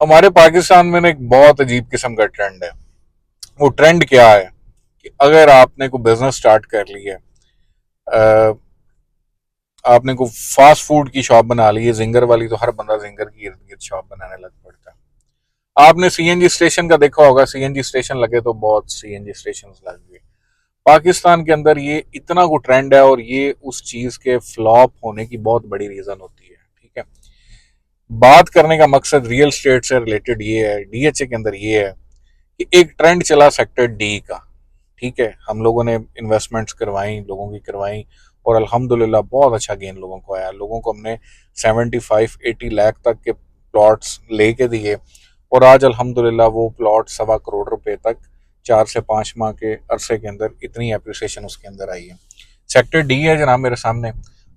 हमारे पाकिस्तान में ना एक बहुत अजीब किस्म का ट्रेंड है। वो ट्रेंड क्या है कि अगर आपने कोई बिजनेस स्टार्ट कर लिया है, आपने कोई फास्ट फूड की शॉप बना ली है जिंगर वाली, तो हर बंदा जिंगर की इर्द गिर्द शॉप बनाने लग पड़ता है। आपने सीएनजी स्टेशन का देखा होगा, सीएनजी स्टेशन लगे तो बहुत सीएनजी स्टेशन लग गए। पाकिस्तान के अंदर ये इतना को ट्रेंड है और ये उस चीज के फ्लॉप होने की बहुत बड़ी रीजन होती है। ठीक है, बात करने का मकसद रियल स्टेट से रिलेटेड ये है, डीएचए के अंदर ये है कि एक ट्रेंड चला सेक्टर डी का। ठीक है, हम लोगों ने इन्वेस्टमेंट्स करवाई, लोगों की करवाई, और अल्हम्दुलिल्लाह बहुत अच्छा गेन लोगों को आया। लोगों को हमने 75-80 लाख तक के प्लॉट्स लेके दिए, और आज अल्हम्दुलिल्लाह वो प्लॉट 1.25 करोड़ रुपए तक 4 से 5 माह के अरसे के अंदर इतनी अप्रिसिएशन उसके अंदर आई है। सेक्टर डी है जनाब मेरे सामने।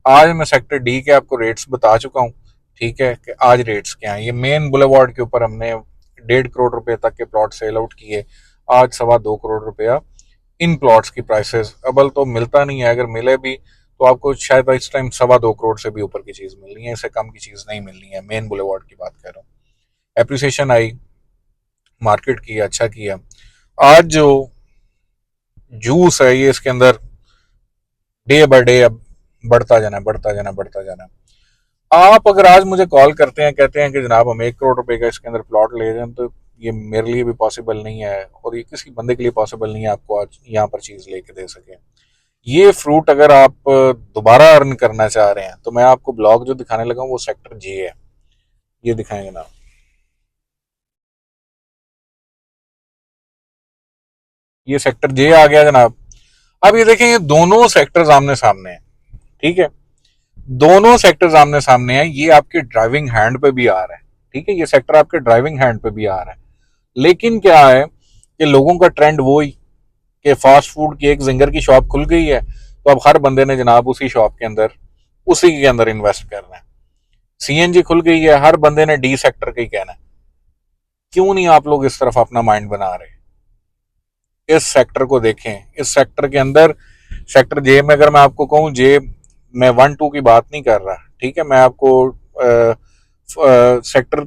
आज मैं सेक्टर डी के आपको रेट्स बता चुका हूँ। ठीक है, कि आज रेट्स क्या हैं। ये मेन बुलेवार्ड के ऊपर हमने 1.5 करोड़ रुपए तक के प्लॉट सेल आउट किए। आज 2.25 करोड़ रुपया इन प्लॉट्स की प्राइसेस। अबल तो मिलता नहीं है, अगर मिले भी तो आपको शायद इस टाइम 2.25 करोड़ से भी ऊपर की चीज मिलनी है, इससे कम की चीज नहीं मिलनी है। मेन बुलेवार्ड की बात कर रहा हूँ। एप्रिसिएशन आई, मार्केट की अच्छा किया। आज जो जूस है ये इसके अंदर डे बाय डे अब बढ़ता जाना, बढ़ता जाना, बढ़ता जाना। आप अगर आज मुझे कॉल करते हैं, कहते हैं कि जनाब हम 1 करोड़ रुपए का इसके अंदर प्लॉट ले जाएं, तो ये मेरे लिए भी पॉसिबल नहीं है, और ये किसी बंदे के लिए पॉसिबल नहीं है आपको आज यहाँ पर चीज लेके दे सके। ये फ्रूट अगर आप दोबारा अर्न करना चाह रहे हैं, तो मैं आपको ब्लॉग जो दिखाने लगा हूँ वो सेक्टर जे है। ये दिखाएंगे ना, ये सेक्टर जे आ गया जनाब। अब ये देखें, ये दोनों सेक्टर्स आमने सामने हैं। ठीक है, दोनों सेक्टर्स आमने सामने हैं। ये आपके ड्राइविंग हैंड पे भी आ रहा है। ठीक है, ये सेक्टर आपके ड्राइविंग हैंड पे भी आ रहा है। लेकिन क्या है कि लोगों का ट्रेंड वो ही कि फास्ट फूड की एक जिंगर की शॉप खुल गई है, तो अब हर बंदे ने जनाब उसी शॉप के अंदर, उसी के अंदर इन्वेस्ट करना है। सीएनजी खुल गई है, हर बंदे ने डी सेक्टर का ही कहना है। क्यों नहीं आप लोग इस तरफ अपना माइंड बना रहे? इस सेक्टर को देखें। इस सेक्टर के अंदर, सेक्टर जे में अगर मैं आपको कहूं, जे मैं 1-2 की बात नहीं कर रहा। ठीक है, मैं आपको सेक्टर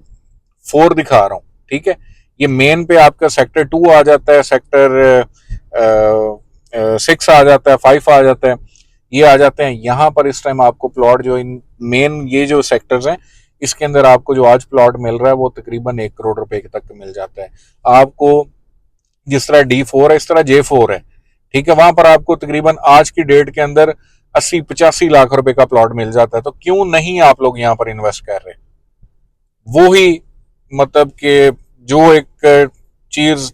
4 दिखा रहा हूँ। ठीक है, ये मेन पे आपका सेक्टर 2 आ जाता है, सेक्टर 6 आ जाता है, 5 आ जाता है, ये आ जाते हैं यहाँ पर। इस टाइम आपको प्लॉट जो इन मेन ये जो सेक्टर्स हैं, इसके अंदर आपको जो आज प्लॉट मिल रहा है वो तकरीबन 1 करोड़ रुपए तक मिल जाता है आपको। जिस तरह D4 है, इस तरह J4 है। ठीक है, वहां पर आपको तकरीबन आज की डेट के अंदर 80-85 लाख रुपए का प्लॉट मिल जाता है। तो क्यों नहीं आप लोग यहाँ पर इन्वेस्ट कर रहे? वो ही मतलब कि जो एक चीज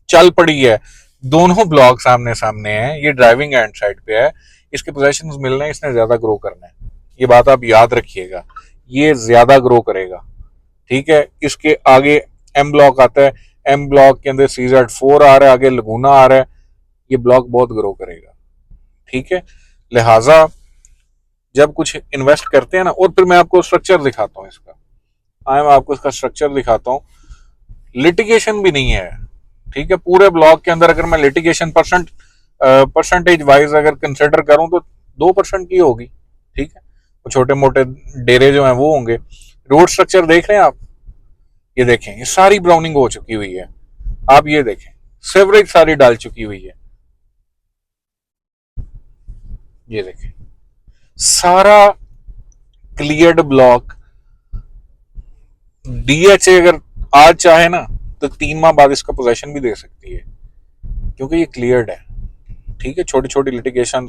चल पड़ी है, दोनों ब्लॉक सामने सामने हैं, ये ड्राइविंग एंड साइड पे है, इसके पोजेशन मिलने हैं, इसने ज्यादा ग्रो करना है। ये बात आप याद रखिएगा, ये ज्यादा ग्रो करेगा। ठीक है, इसके आगे एम ब्लॉक आता है, एम ब्लॉक के अंदर CZ4 आ रहा है, आगे लगूना आ रहा है। ये ब्लॉक बहुत ग्रो करेगा। ठीक है, लिहाजा जब कुछ इन्वेस्ट करते हैं ना, और फिर मैं आपको स्ट्रक्चर दिखाता हूँ इसका। आए मैं आपको इसका स्ट्रक्चर दिखाता हूँ। लिटिगेशन भी नहीं है। ठीक है, पूरे ब्लॉक के अंदर अगर मैं लिटिगेशन परसेंटेज वाइज अगर कंसिडर करूं तो 2% की होगी। ठीक है, वो छोटे मोटे डेरे जो हैं वो होंगे। रोड स्ट्रक्चर देख रहे हैं आप, ये देखें, ये सारी ब्राउनिंग हो चुकी हुई है। आप ये देखें, सेवरेज सारी डाल चुकी हुई है। ये देखें, सारा क्लियर्ड ब्लॉक। डीएचए अगर आज चाहे ना तो 3 माह बाद इसका पोजेशन भी दे सकती है, क्योंकि ये क्लियर्ड है। ठीक है, छोटी छोटी लिटिगेशन,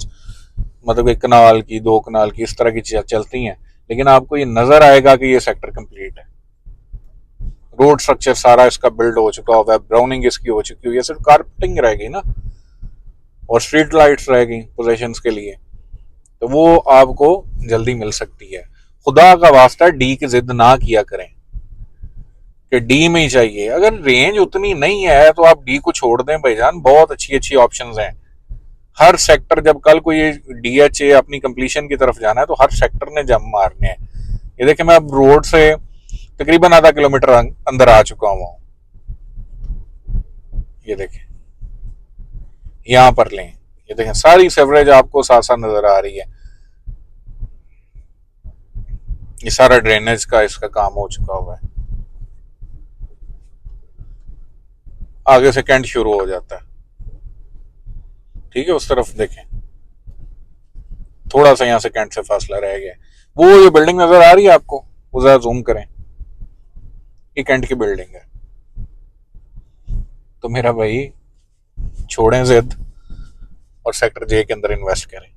मतलब 1 कनाल की, 2 कनाल की, इस तरह की चीजें चलती हैं, लेकिन आपको ये नजर आएगा कि ये सेक्टर कंप्लीट है। रोड स्ट्रक्चर सारा इसका बिल्ड हो चुका हुआ है, ब्राउनिंग इसकी हो चुकी हुई है, सिर्फ कारपेटिंग रह गई ना, और स्ट्रीट लाइट्स रह गई पोजेशन के लिए। तो वो आपको जल्दी मिल सकती है। खुदा का वास्ता डी की जिद ना किया करें कि डी में ही चाहिए। अगर रेंज उतनी नहीं है तो आप डी को छोड़ दें भाईजान, बहुत अच्छी अच्छी ऑप्शंस हैं। हर सेक्टर, जब कल को ये डीएचए अपनी कंप्लीशन की तरफ जाना है, तो हर सेक्टर ने जम मारने हैं। ये देखें, मैं अब रोड से तकरीबन आधा किलोमीटर अंदर आ चुका हूँ। ये देखें, यहां पर लें, ये देखें, सारी सेवरेज आपको साथ साथ नजर आ रही है। ये सारा ड्रेनेज का इसका काम हो चुका हुआ है। आगे से कैंट शुरू हो जाता है। ठीक है, उस तरफ देखें, थोड़ा सा यहाँ से कैंट से फासला रह गया। वो ये बिल्डिंग नजर आ रही है आपको, वो जरा जूम करें, ये कैंट की बिल्डिंग है। तो मेरा भाई छोड़ें जिद और सेक्टर जे के अंदर इन्वेस्ट करें।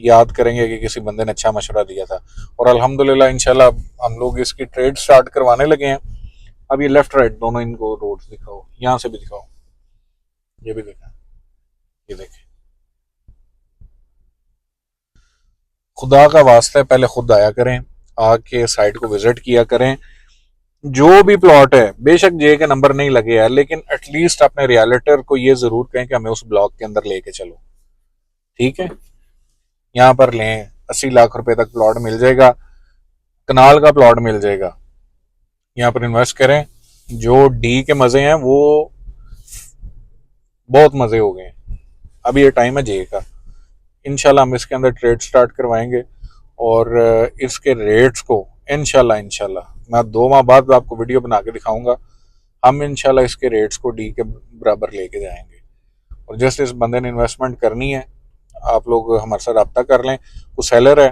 याद करेंगे कि किसी बंदे ने अच्छा मशवरा दिया था, और अल्हम्दुलिल्लाह इंशाल्लाह हम लोग इसकी ट्रेड स्टार्ट करवाने लगे हैं। अब ये लेफ्ट राइट दोनों इनको रोड्स दिखाओ, यहाँ से भी दिखाओ, ये भी देखा, ये देखें। खुदा का वास्ता है, पहले खुद आया करें, आके साइट को विजिट किया करें। जो भी प्लॉट है, बेशक जे के नंबर नहीं लगे हैं, लेकिन एटलीस्ट अपने रियलिटर को ये जरूर कहें कि हमें उस ब्लॉक के अंदर लेके चलो। ठीक है, यहाँ पर लें, 80 लाख रुपए तक प्लॉट मिल जाएगा, कनाल का प्लॉट मिल जाएगा। यहाँ पर इन्वेस्ट करें। जो डी के मजे हैं वो बहुत मजे हो गए हैं। अभी ये टाइम है जे का। इंशाल्लाह हम इसके अंदर ट्रेड स्टार्ट करवाएंगे, और इसके रेट्स को इंशाल्लाह मैं 2 माह बाद आपको वीडियो बना के दिखाऊंगा। हम इंशाल्लाह इसके रेट्स को डी के बराबर लेके जाएंगे। और जैसे इस बंदे ने इन्वेस्टमेंट करनी है, आप लोग हमारे साथ रब्ता कर लें। वो सेलर है,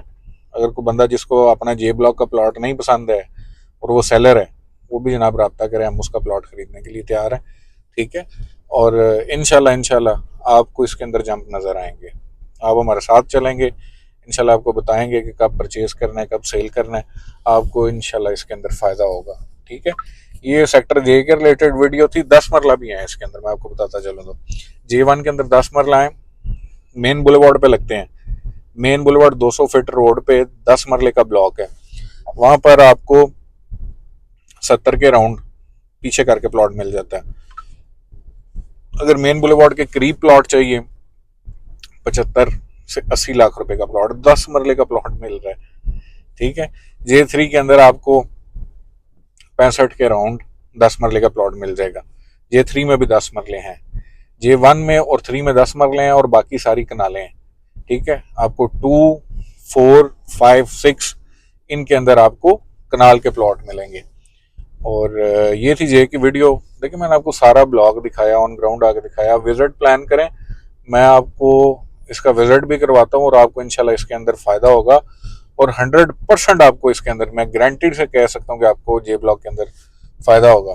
अगर कोई बंदा जिसको अपना जे ब्लॉक का प्लॉट नहीं पसंद है और वो सेलर है, वो भी जनाब रब्ता करें, हम उसका प्लॉट खरीदने के लिए तैयार हैं। ठीक है, और इंशाल्लाह आपको इसके अंदर जंप नज़र आएंगे। आप हमारे साथ चलेंगे, इंशाल्लाह आपको बताएंगे कि कब परचेज करना है, कब सेल करना है, आपको इंशाल्लाह इसके अंदर फ़ायदा होगा। ठीक है, ये सेक्टर जे के रिलेटेड वीडियो थी। 10 मरला भी है इसके अंदर, मैं आपको बताता चलूँ तो J1 के अंदर 10 मरला है, मेन बुलेवार्ड पे लगते हैं। मेन बुलेवार्ड 200 फीट रोड पे 10 मरले का ब्लॉक है। वहां पर आपको 70 के राउंड पीछे करके प्लॉट मिल जाता है। अगर मेन बुलेवार्ड के करीब प्लॉट चाहिए, 75 से 80 लाख रुपए का प्लॉट, 10 मरले का प्लॉट मिल रहा है। ठीक है, J3 के अंदर आपको 65 के राउंड 10 मरले का प्लॉट मिल जाएगा। J3 में भी 10 मरले हैं, J1 में और 3 में 10 मरले हैं, और बाकी सारी कनालें हैं। ठीक है, आपको 2, 4, 5, 6 इनके अंदर आपको कनाल के प्लॉट मिलेंगे। और ये थी जे की वीडियो। देखिए, मैंने आपको सारा ब्लॉग दिखाया, ऑन ग्राउंड आके दिखाया। विजिट प्लान करें, मैं आपको इसका विजिट भी करवाता हूँ, और आपको इंशाल्लाह इसके अंदर फ़ायदा होगा। और 100% आपको इसके अंदर मैं गारंटीड से कह सकता हूँ कि आपको जे ब्लॉक के अंदर फ़ायदा होगा।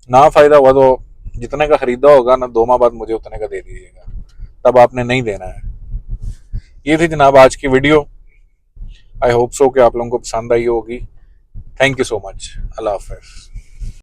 ना फ़ायदा हुआ तो जितने का खरीदा होगा ना, 2 माह बाद मुझे उतने का दे दीजिएगा, तब आपने नहीं देना है। ये थी जनाब आज की वीडियो। आई होप सो कि आप लोगों को पसंद आई होगी। Thank you so much. Allah हाफ़िज़।